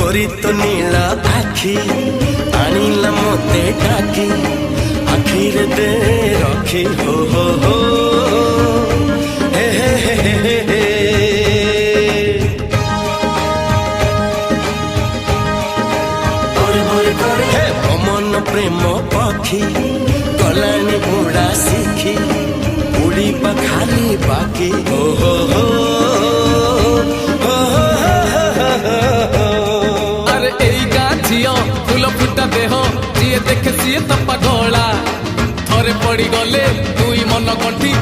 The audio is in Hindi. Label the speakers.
Speaker 1: तोरी तो नीला आखी आनिला मोते डाकी आखिर दे रखी हो हे हे हे हे हे हे मन प्रेम पक्षी गलानी उड़ा सीखी उड़ी खाली बाकी हो
Speaker 2: अरे एई गाछियो फूल फुटा देह जी देखे सी तपा गला थरे पड़ी गले दुई मन कंठी